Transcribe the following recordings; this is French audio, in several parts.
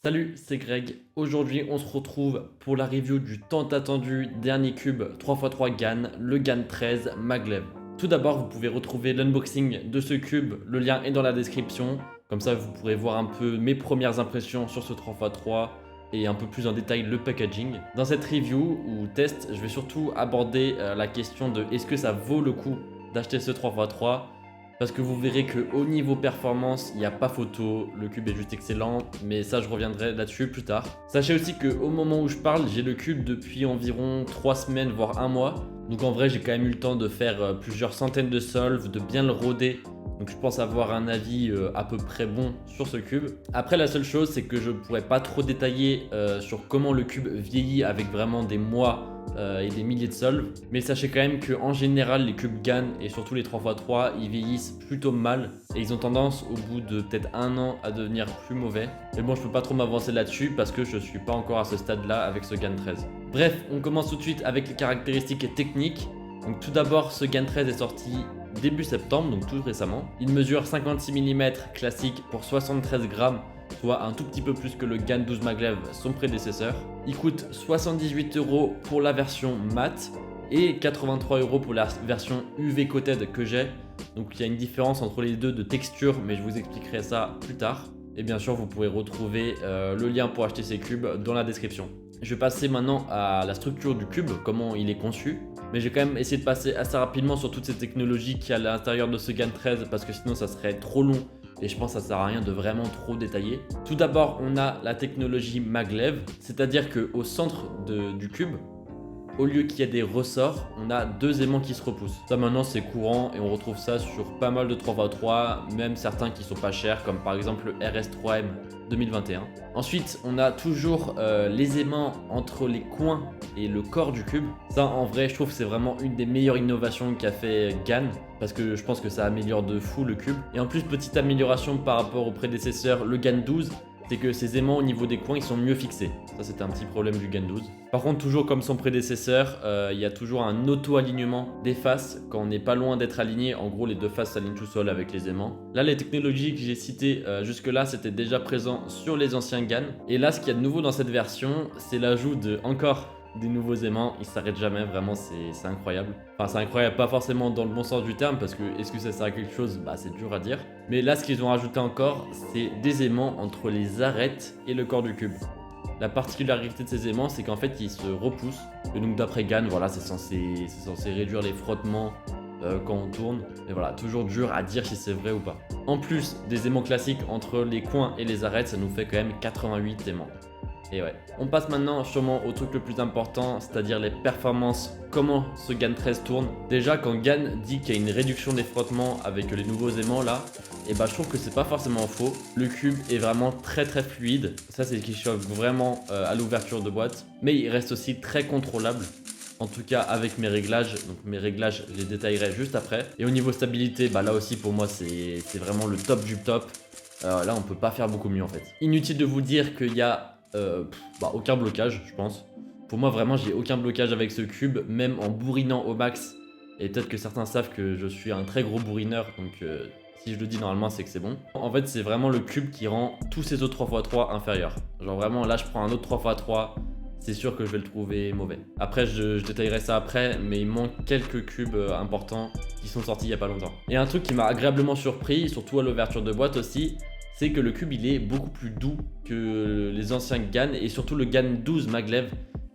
Salut, c'est Greg. Aujourd'hui, on se retrouve pour la review du tant attendu dernier cube 3x3 GAN, le GAN 13 Maglev. Tout d'abord, vous pouvez retrouver l'unboxing de ce cube, le lien est dans la description. Comme ça, vous pourrez voir un peu mes premières impressions sur ce 3x3 et un peu plus en détail le packaging. Dans cette review ou test, je vais surtout aborder la question de est-ce que ça vaut le coup d'acheter ce 3x3 ? Parce que vous verrez qu'au niveau performance, il n'y a pas photo, le cube est juste excellent, mais ça je reviendrai là-dessus plus tard. Sachez aussi qu'au moment où je parle, j'ai le cube depuis environ 3 semaines, voire 1 mois. Donc en vrai, j'ai quand même eu le temps de faire plusieurs centaines de solves, de bien le roder. Donc je pense avoir un avis à peu près bon sur ce cube. Après, la seule chose, c'est que je ne pourrais pas trop détailler sur comment le cube vieillit avec vraiment des mois et des milliers de solves. Mais sachez quand même qu'en général, les cubes GAN et surtout les 3x3, ils vieillissent plutôt mal. Et ils ont tendance, au bout de peut-être 1 an, à devenir plus mauvais. Mais bon, je peux pas trop m'avancer là-dessus parce que je suis pas encore à ce stade-là avec ce GAN 13. Bref, on commence tout de suite avec les caractéristiques techniques. Donc tout d'abord, ce GAN 13 est sorti début septembre, donc tout récemment. Il mesure 56 mm classique pour 73 grammes, soit un tout petit peu plus que le GAN 12 Maglev, son prédécesseur. Il coûte 78 € pour la version mat et 83 € pour la version UV coated que j'ai. Donc il y a une différence entre les deux de texture, mais je vous expliquerai ça plus tard. Et bien sûr, vous pourrez retrouver le lien pour acheter ces cubes dans la description. Je vais passer maintenant à la structure du cube, comment il est conçu. Mais j'ai quand même essayé de passer assez rapidement sur toutes ces technologies qu'il y a à l'intérieur de ce GAN 13 parce que sinon ça serait trop long et je pense que ça sert à rien de vraiment trop détailler. Tout d'abord, on a la technologie Maglev, c'est-à-dire qu'au centre du cube, au lieu qu'il y ait des ressorts, on a 2 aimants qui se repoussent. Ça maintenant c'est courant et on retrouve ça sur pas mal de 3x3, même certains qui sont pas chers comme par exemple le RS3M 2021. Ensuite on a toujours les aimants entre les coins et le corps du cube. Ça en vrai je trouve que c'est vraiment une des meilleures innovations qu'a fait GAN parce que je pense que ça améliore de fou le cube. Et en plus, petite amélioration par rapport au prédécesseur, le GAN 12, c'est que ces aimants au niveau des coins ils sont mieux fixés. Ça c'était un petit problème du GAN 12. Par contre, toujours comme son prédécesseur, il y a toujours un auto-alignement des faces quand on n'est pas loin d'être aligné. En gros, les 2 faces s'alignent tout seul avec les aimants. Là, les technologies que j'ai citées jusque là, c'était déjà présent sur les anciens GAN. Et là, ce qu'il y a de nouveau dans cette version, c'est l'ajout de encore des nouveaux aimants. Ils s'arrêtent jamais, vraiment c'est incroyable. Enfin c'est incroyable, pas forcément dans le bon sens du terme parce que est-ce que ça sert à quelque chose, bah c'est dur à dire. Mais là ce qu'ils ont rajouté encore, c'est des aimants entre les arêtes et le corps du cube. La particularité de ces aimants, c'est qu'en fait ils se repoussent. Et donc d'après GAN, voilà, c'est censé réduire les frottements quand on tourne. Mais voilà, toujours dur à dire si c'est vrai ou pas. En plus des aimants classiques entre les coins et les arêtes, ça nous fait quand même 88 aimants. Et ouais. On passe maintenant sûrement au truc le plus important, c'est-à-dire les performances. Comment ce GAN 13 tourne. Déjà quand GAN dit qu'il y a une réduction des frottements avec les nouveaux aimants là, et bah je trouve que c'est pas forcément faux. Le cube est vraiment très fluide. Ça c'est ce qui choque vraiment à l'ouverture de boîte. Mais il reste aussi très contrôlable. En tout cas avec mes réglages, donc mes réglages je les détaillerai juste après. Et au niveau stabilité, bah là aussi pour moi c'est vraiment le top du top. Là on peut pas faire beaucoup mieux en fait. Inutile de vous dire qu'il y a aucun blocage je pense. Pour moi vraiment j'ai aucun blocage avec ce cube, même en bourrinant au max. Et peut-être que certains savent que je suis un très gros bourrineur, donc si je le dis normalement c'est que c'est bon. En fait c'est vraiment le cube qui rend tous ces autres 3x3 inférieurs. Genre vraiment là je prends un autre 3x3, c'est sûr que je vais le trouver mauvais. Après je détaillerai ça après, mais il manque quelques cubes importants qui sont sortis il y a pas longtemps. Et un truc qui m'a agréablement surpris, surtout à l'ouverture de boîte aussi, c'est que le cube il est beaucoup plus doux que les anciens GAN et surtout le GAN 12 Maglev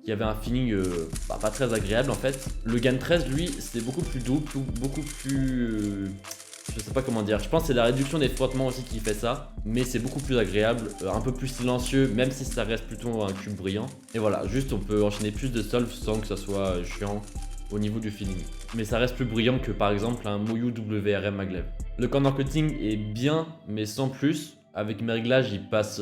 qui avait un feeling pas très agréable en fait. Le GAN 13 lui c'est beaucoup plus doux, beaucoup plus... je sais pas comment dire, je pense que c'est la réduction des frottements aussi qui fait ça, mais c'est beaucoup plus agréable, un peu plus silencieux même si ça reste plutôt un cube brillant. Et voilà, juste on peut enchaîner plus de solves sans que ça soit chiant au niveau du feeling. Mais ça reste plus brillant que par exemple un Moyu WRM Maglev. Le corner cutting est bien mais sans plus. Avec mes réglages il passe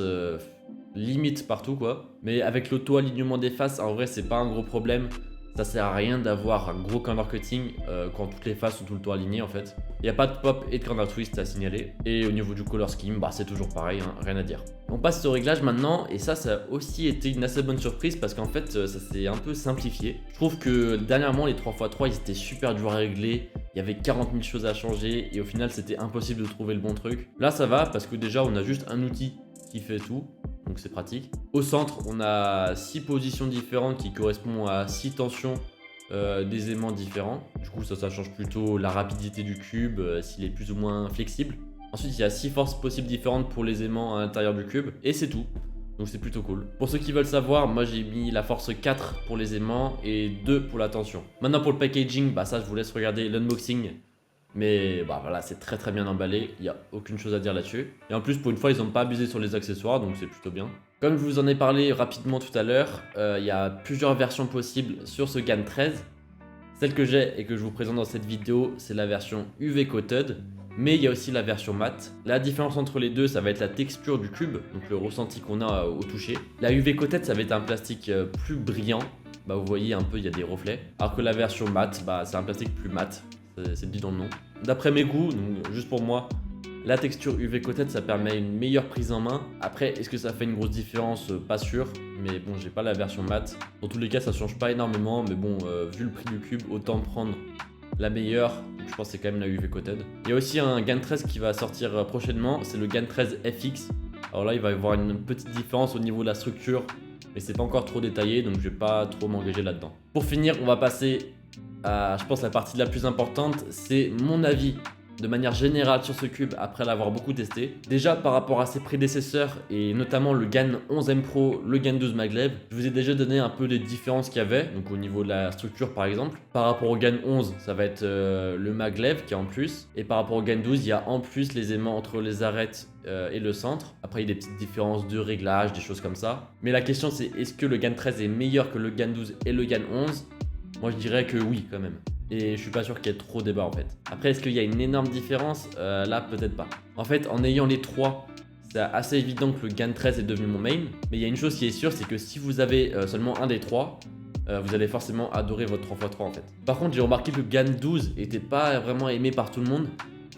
limite partout quoi. Mais avec l'auto-alignement des faces en vrai c'est pas un gros problème. Ça sert à rien d'avoir un gros corner cutting quand toutes les faces sont tout le temps alignées en fait. Il n'y a pas de pop et de corner twist à signaler. Et au niveau du color scheme, bah c'est toujours pareil, hein, rien à dire. On passe au réglage maintenant et ça a aussi été une assez bonne surprise parce qu'en fait ça s'est un peu simplifié. Je trouve que dernièrement les 3x3 ils étaient super durs à régler. Il y avait 40 000 choses à changer et au final c'était impossible de trouver le bon truc. Là ça va parce que déjà on a juste un outil qui fait tout. donc c'est pratique. Au centre, on a 6 positions différentes qui correspondent à 6 tensions des aimants différents. Du coup, ça change plutôt la rapidité du cube, s'il est plus ou moins flexible. Ensuite, il y a 6 forces possibles différentes pour les aimants à l'intérieur du cube, et c'est tout. Donc c'est plutôt cool. Pour ceux qui veulent savoir, moi j'ai mis la force 4 pour les aimants et 2 pour la tension. Maintenant pour le packaging, bah ça je vous laisse regarder l'unboxing. Mais bah voilà, c'est très bien emballé, il n'y a aucune chose à dire là-dessus. Et en plus pour une fois ils n'ont pas abusé sur les accessoires, donc c'est plutôt bien. Comme je vous en ai parlé rapidement tout à l'heure, il y a plusieurs versions possibles sur ce GAN 13. Celle que j'ai et que je vous présente dans cette vidéo, c'est la version UV Coated. Mais il y a aussi la version matte. La différence entre les deux, ça va être la texture du cube, donc le ressenti qu'on a au toucher. La UV Coated, ça va être un plastique plus brillant. Bah, vous voyez un peu, il y a des reflets. Alors que la version matte, bah, c'est un plastique plus mat. C'est dit dans le nom. D'après mes goûts, donc juste pour moi, la texture UV Coated, ça permet une meilleure prise en main. Après, est-ce que ça fait une grosse différence? Pas sûr. Mais bon, j'ai pas la version matte. Dans tous les cas, ça change pas énormément. Mais bon, vu le prix du cube, autant prendre la meilleure, je pense que c'est quand même la UV Coated. Il y a aussi un GAN 13 qui va sortir prochainement, c'est le GAN 13 FX. Alors là, il va y avoir une petite différence au niveau de la structure, mais c'est pas encore trop détaillé, donc je vais pas trop m'engager là-dedans. Pour finir, on va passer à, je pense, la partie la plus importante, c'est mon avis de manière générale sur ce cube après l'avoir beaucoup testé. Déjà par rapport à ses prédécesseurs et notamment le GAN 11M Pro, le GAN 12 Maglev, je vous ai déjà donné un peu des différences qu'il y avait, donc au niveau de la structure par exemple. Par rapport au GAN 11, ça va être le Maglev qui est en plus, et par rapport au GAN 12, il y a en plus les aimants entre les arêtes et le centre. Après il y a des petites différences de réglage, des choses comme ça. Mais la question c'est, est-ce que le GAN 13 est meilleur que le GAN 12 et le GAN 11? Moi je dirais que oui quand même. Et je suis pas sûr qu'il y ait trop débat en fait. Après, est-ce qu'il y a une énorme différence? Là, peut-être pas. En fait, en ayant les trois, c'est assez évident que le GAN 13 est devenu mon main. Mais il y a une chose qui est sûre, c'est que si vous avez seulement un des trois, vous allez forcément adorer votre 3x3 en fait. Par contre, j'ai remarqué que le GAN 12 était pas vraiment aimé par tout le monde.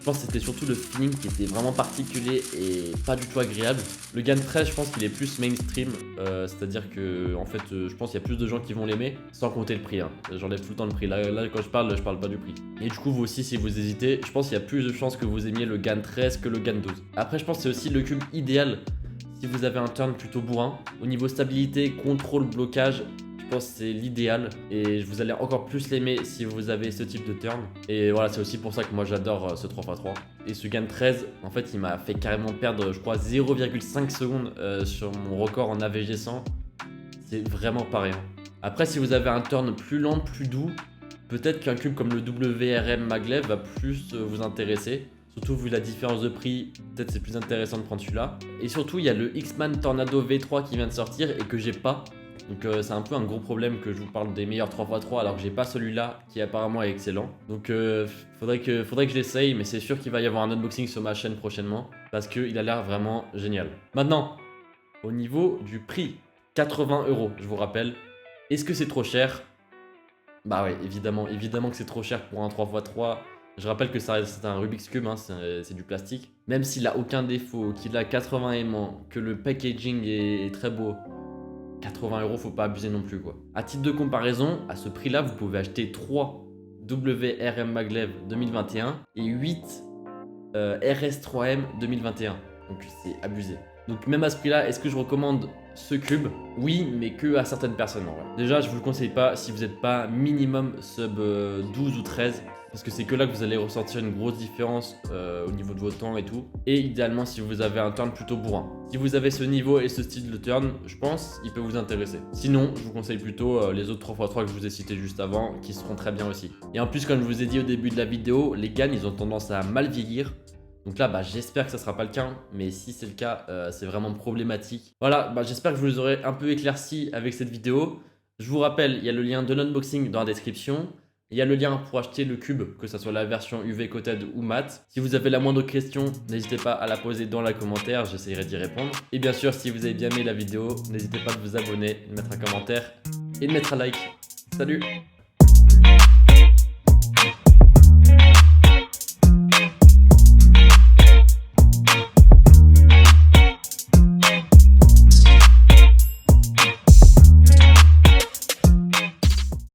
Je pense que c'était surtout le feeling qui était vraiment particulier et pas du tout agréable. Le GAN 13, je pense qu'il est plus mainstream, c'est-à-dire que en fait, je pense qu'il y a plus de gens qui vont l'aimer, sans compter le prix. Hein. J'enlève tout le temps le prix. Là, quand je parle pas du prix. Et du coup, vous aussi, si vous hésitez, je pense qu'il y a plus de chances que vous aimiez le GAN 13 que le GAN 12. Après, je pense que c'est aussi le cube idéal si vous avez un turn plutôt bourrin. Au niveau stabilité, contrôle, blocage, je pense que c'est l'idéal et vous allez encore plus l'aimer si vous avez ce type de turn. Et voilà, c'est aussi pour ça que moi j'adore ce 3x3. Et ce GAN 13, en fait, il m'a fait carrément perdre, je crois, 0,5 secondes sur mon record en AVG 100. C'est vraiment pas rien. Après, si vous avez un turn plus lent, plus doux, peut-être qu'un cube comme le WRM Maglev va plus vous intéresser. Surtout vu la différence de prix, peut-être c'est plus intéressant de prendre celui-là. Et surtout, il y a le X-Man Tornado V3 qui vient de sortir et que j'ai pas. Donc c'est un peu un gros problème que je vous parle des meilleurs 3x3 alors que j'ai pas celui-là qui apparemment est excellent. Donc faudrait que je l'essaye, mais c'est sûr qu'il va y avoir un unboxing sur ma chaîne prochainement parce qu'il a l'air vraiment génial. Maintenant, au niveau du prix, 80 €, je vous rappelle. Est-ce que c'est trop cher? Bah ouais, évidemment que c'est trop cher pour un 3x3. Je rappelle que c'est un Rubik's Cube, hein, c'est du plastique. Même s'il a aucun défaut, qu'il a 80 aimants, que le packaging est très beau, 80 €, faut pas abuser non plus quoi. À titre de comparaison, à ce prix là, vous pouvez acheter 3 WRM Maglev 2021 et 8 RS3M 2021. Donc c'est abusé. Donc même à ce prix là, est-ce que je recommande ce cube? Oui, mais que à certaines personnes en vrai. Déjà, je vous le conseille pas si vous n'êtes pas minimum sub 12 ou 13. Parce que c'est que là que vous allez ressentir une grosse différence au niveau de vos temps et tout. Et idéalement si vous avez un turn plutôt bourrin. Si vous avez ce niveau et ce style de turn, je pense il peut vous intéresser. Sinon, je vous conseille plutôt les autres 3x3 que je vous ai cités juste avant, qui seront très bien aussi. Et en plus, comme je vous ai dit au début de la vidéo, les GAN ils ont tendance à mal vieillir. Donc là, j'espère que ça sera pas le cas, mais si c'est le cas, c'est vraiment problématique. Voilà, j'espère que je vous aurai un peu éclairci avec cette vidéo. Je vous rappelle, il y a le lien de l'unboxing dans la description. Il y a le lien pour acheter le cube, que ce soit la version UV Coated ou mat. Si vous avez la moindre question, n'hésitez pas à la poser dans les commentaires, j'essaierai d'y répondre. Et bien sûr, si vous avez bien aimé la vidéo, n'hésitez pas à vous abonner, de mettre un commentaire et de mettre un like. Salut!